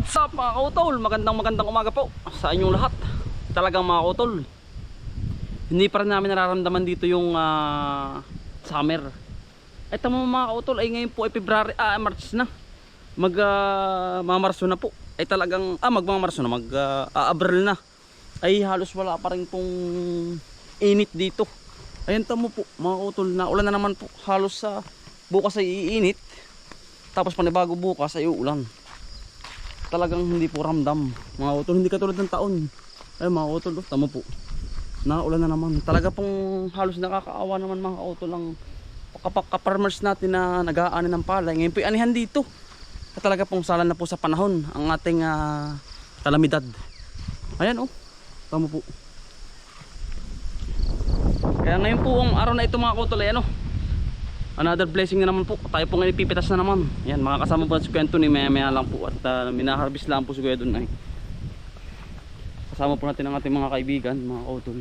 What's up mga kautol? Magandang umaga po sa inyong lahat. Talagang mga kautol, hindi pa rin namin nararamdaman dito yung summer. Ito mga kautol ay ngayon po ay February, March na. Mamarso na po. Ay talagang, magmamarso na, Abril na. Ay halos wala pa rin pong init dito. Ayan tamo po mga kautol, na ulan na naman po. Halos bukas ay iinit. Tapos panibago bukas ay uulan. Talagang hindi po ramdam mga utol, hindi katulad ng taon. Ay mga utol, tamo po, naulan na naman. Talaga pong halos nakakaawa naman mga utol ang kaparmers natin na nag-aani ng palay. Ngayon po anihan dito. Talaga pong sala na po sa panahon ang ating kalamidad. Ayan tamo po. Kaya ngayon po ang araw na ito mga utol ay another blessing na naman po. Tayo po ngayon ipipitas na naman. Yan, mga kasama po si Kuya Anthony, maya lang po. At minaharvest lang po si Kuya doon ay. Kasama po natin ang ating mga kaibigan, mga kautol.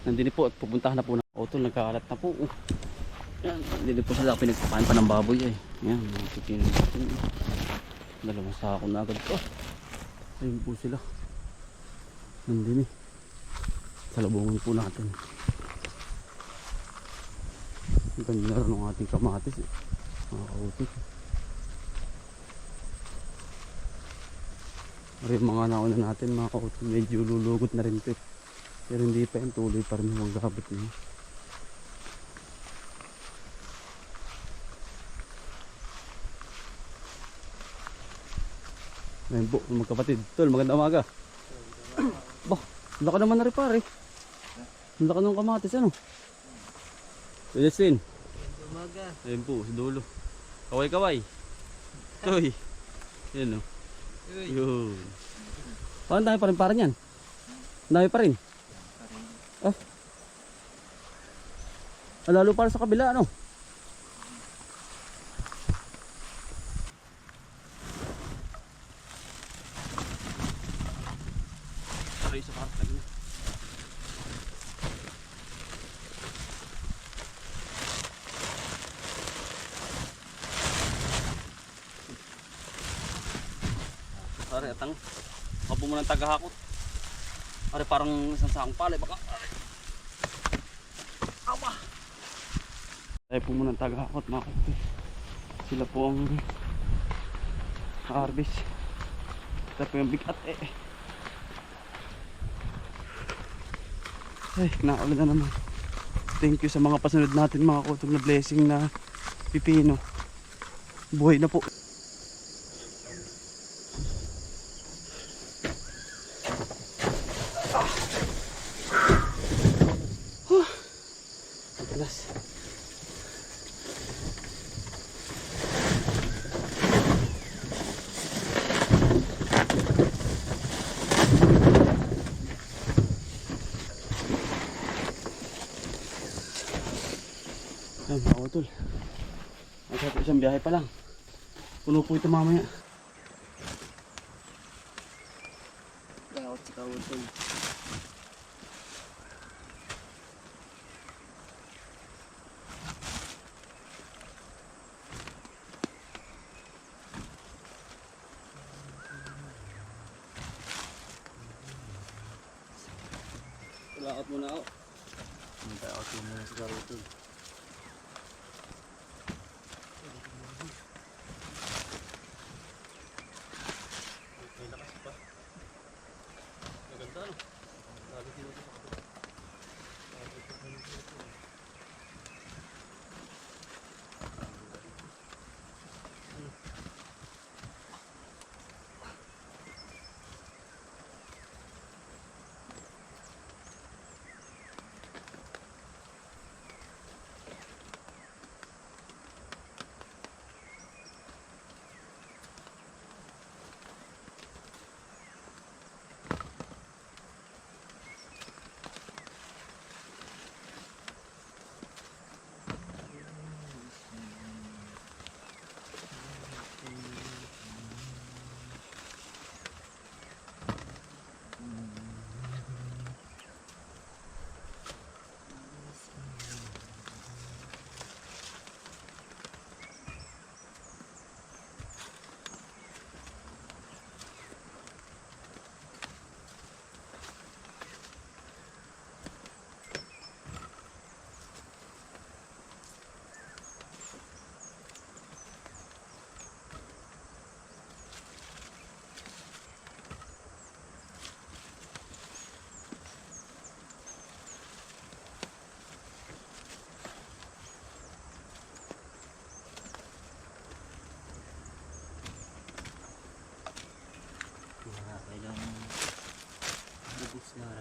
Nandito po at pupuntahan na po ng kautol. Nagkakalat na po. Yan, nandito po sila pinagpapain pa ng baboy ay. Yan, nakikinin natin. Dalawang sako na agad po. Ayun po sila. Nandito salubungan po natin. Ang ganda rin ng ating kamatis mga kautik. Yung mga nauna natin mga kautik, medyo lulugot na rin ito pero hindi pa yung tuloy pa rin maghabot niya. Ngayon po magkapatid tol, magandang umaga. Bah, laka naman na rin pare, laka ng kamatis Justin. Umaga. Ayun po, si Dulo. Kaway. Toy. Yan Yun. Parang dami pa rin parang yan. Dami pa rin. Lalo para sa kabila Aray sa parang lagi na. Are atang kapo mo ng tagahakot. Are parang isang sakong palay baka. Awa. Tayo po muna ng tagahakot mga kapatid. Sila po ang harvest. Ito po yung bigat Ay, naulan na naman. Thank you sa mga pasunod natin mga kautol na blessing na pipino. Buhay na po. Ay mga kautol, magkakapo isang biyahe pa lang. Puno po ito mamaya. Daot si kautol. Tulakot muna ako. Daot muna si kautol.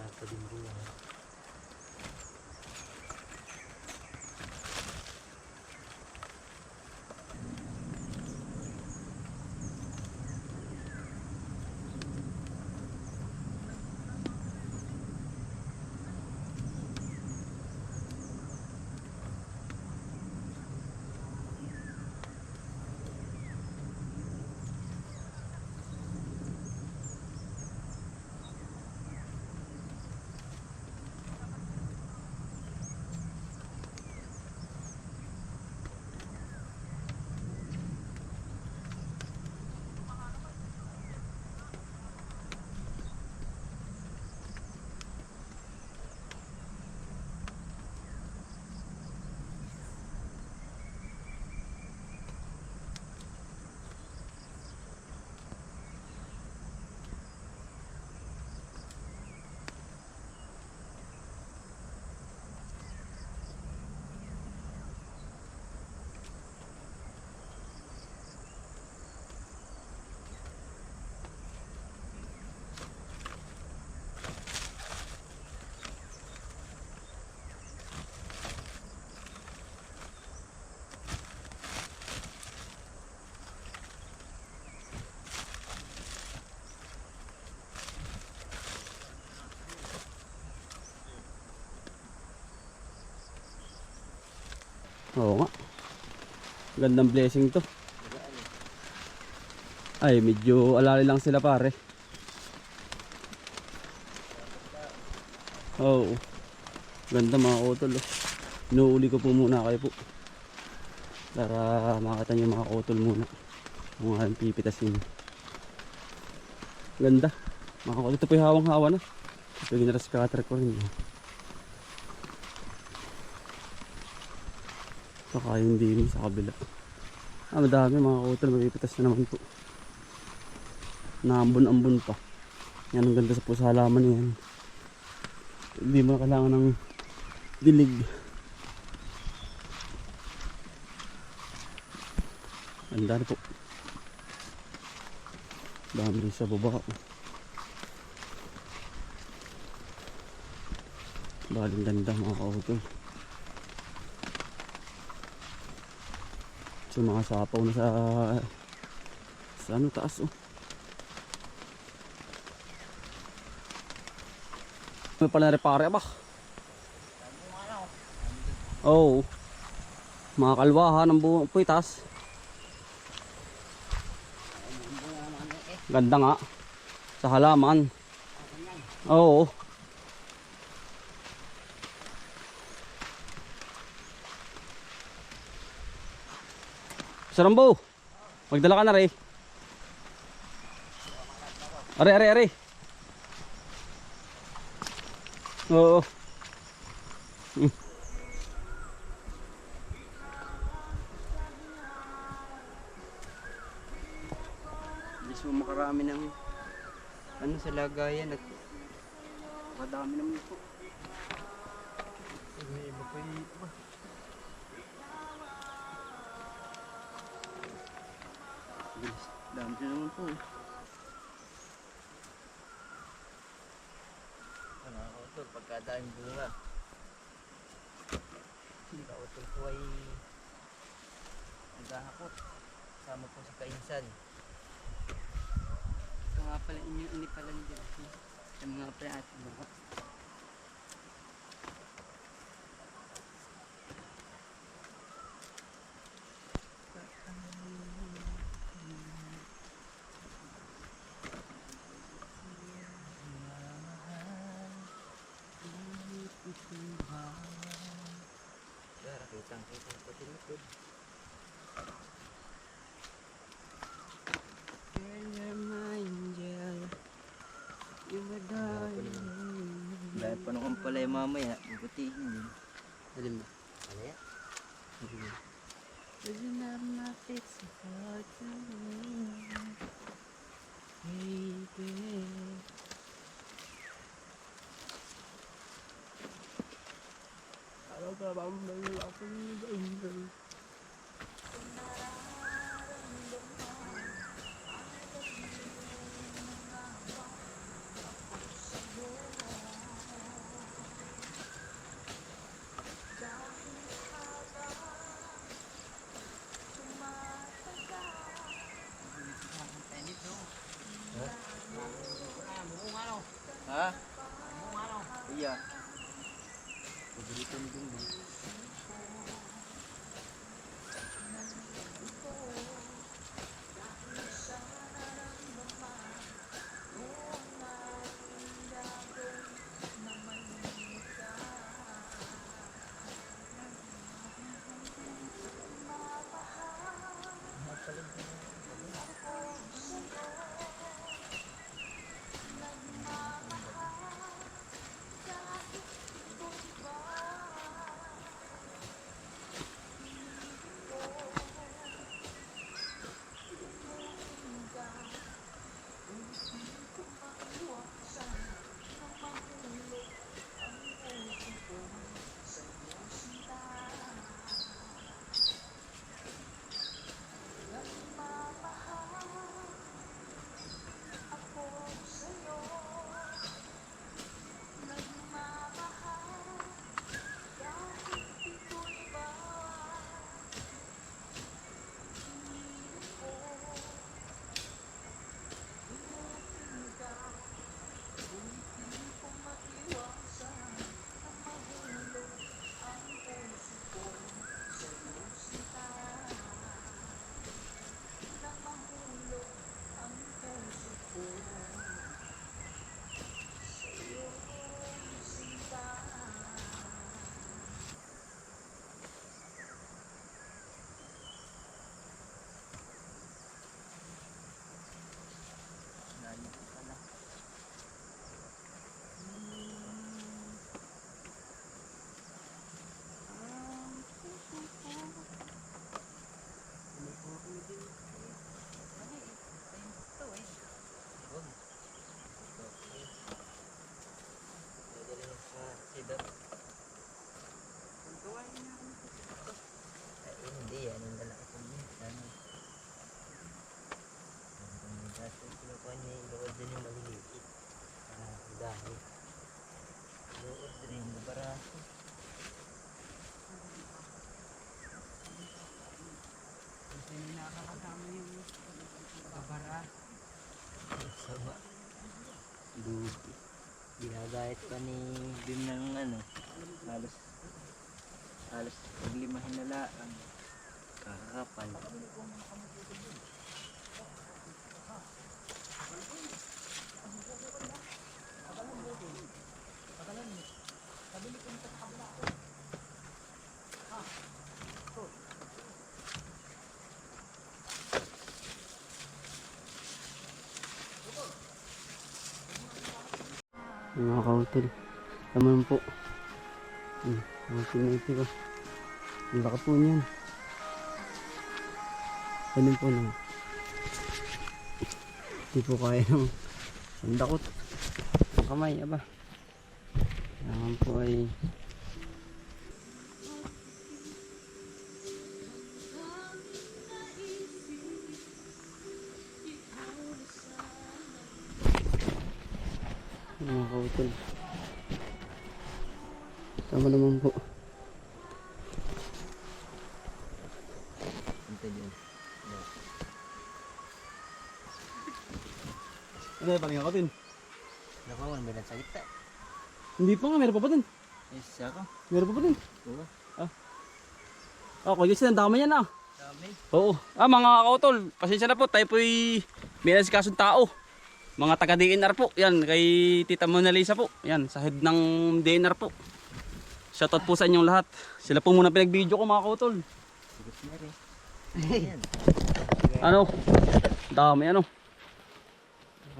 pa din buwan. Oo nga. Gandang blessing to. Ay, medyo alali lang sila pare. Oo. Ganda mga utol. Oh. Inuuli ko po muna kayo po. Para makita nyo mga utol muna. Kung aking pipitasin. Ganda. Mga utol. Ito po yung hawang-hawa na. Ito yung ginarascatter ko rin. Saka yung dini sa kabila. Madami mga utol. Mapipitas na naman po. Naambon-ambon pa. Yan ang ganda sa po sa halaman yan. Hindi mo na kailangan ng dilig. Ganda na po. Dami rin sa baba. Baling ganda mga kautol. So mga sapaw na sa ano taas oh. May pala repare ba? Oo. Mga kalwahan ng buong puitas. Ganda nga. Sa halaman. Oo. Sarambo. Magdala ka na rin. Are. Oo. Gusto mo makarami ng ano sa lagayan at makadami naman po. May iba pa yung iba. Dami naman po. Ano ako ito, pagkadaing bunga. Kautol po ay naghahakot. Kasama po sa kainsan. Ito nga pala, ini pala nito. Sa mga prato mo. Kitang-kitang po tinutod. Girl, you're my angel. You're my darling. Dahil pa nung palay mamaya, bubutihin yun. Alam mo? Ano yan? Doesn't have my fix apart from me. Baby. Alam ka ba ang bayo ako ng angel? Hindi yan, yung lalaki ko niya. Sana. Kasi kinukuha niya yung luwad din yung maliliit. Dahil. Luwad rin, baraso. Kasi may nakakasama yung kabara. Sama. Lugi. Ginagayat pa ni Bim ng ano. Halos paglimahin na lang. Kakapal. Mga kautol. Naman po. Mga piniti ko. Ang laki po niyan. Ganun po lang. Hindi po kaya ng sandakot. Ang kamay, aba. Naman po ay mga kautol. Tama naman po. Ito yun. Ano yung palinga ko din? Naku, ano ba sa gitna? Hindi pa nga, meron pa ba din? Yes, ako. Meron pa ba din? Oo. Okay, kasi nandama yan ah. Dami. Oo. Mga kautol, pasensya na po, tayo po'y may nasikasong tao. Mga taga DNR po, yan, kay Tita Mona Lisa po. Yan, sa head ng DNR po. Shoutout po sa inyong lahat. Sila po muna pinag-video ko mga kautol. Sigus na rin. Ayan. Ano? Dami ano.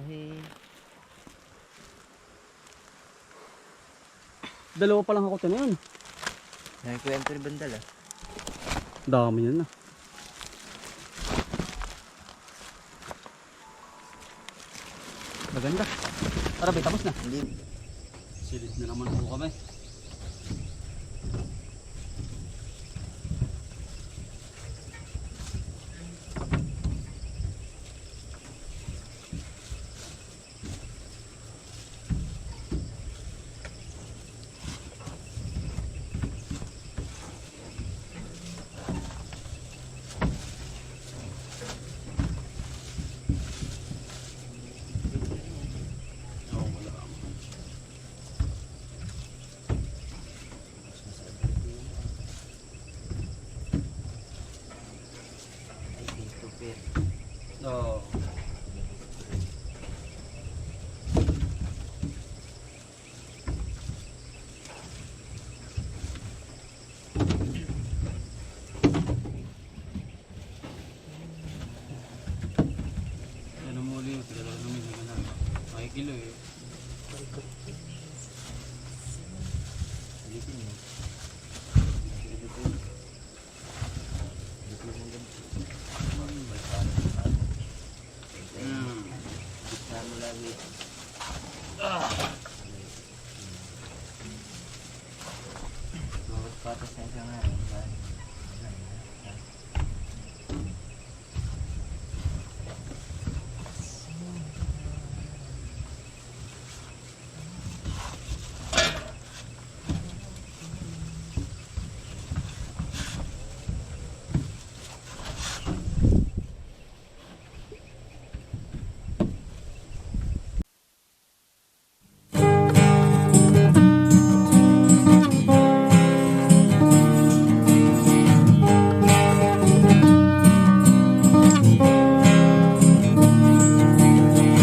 Okay. Dalawa pa lang ako na yun. Nakikwento ni Bandal ah. Dami yun na. Maganda. Tara, bay, tapos na. Hindi. Silid na naman po kami. kilo eh. Sama lagi. Bawat patas na siya nga.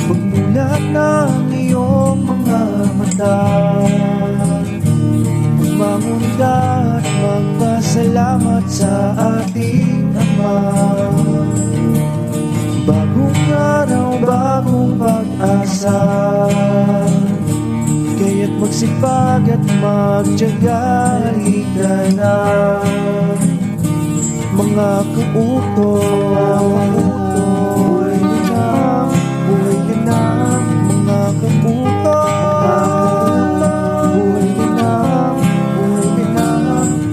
Pagmulat ng iyong mga mata, magmamunda at magpasalamat sa ating Ama. Bagong araw, bagong pag-asa, kaya't magsipag at magtiyaga, halika na. Mga kautoy, buhay ka na, mga kautoy, buhay ka na,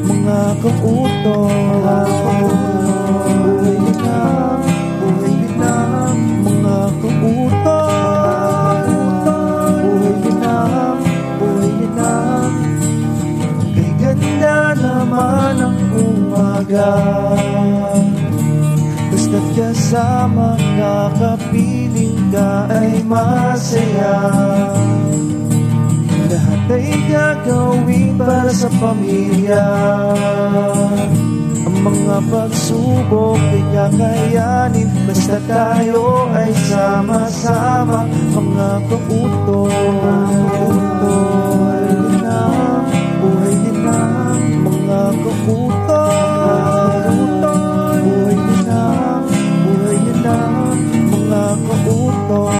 mga kautoy, buhay ka na, mga kautoy, buhay ka na. Kay ganda naman ang umaga, basta't kasama ka, kapiling ka ay masaya. Lahat ay gagawin para sa pamilya. Ang mga pagsubok ay kakayanin, basta tayo ay sama-sama, mga kautoy.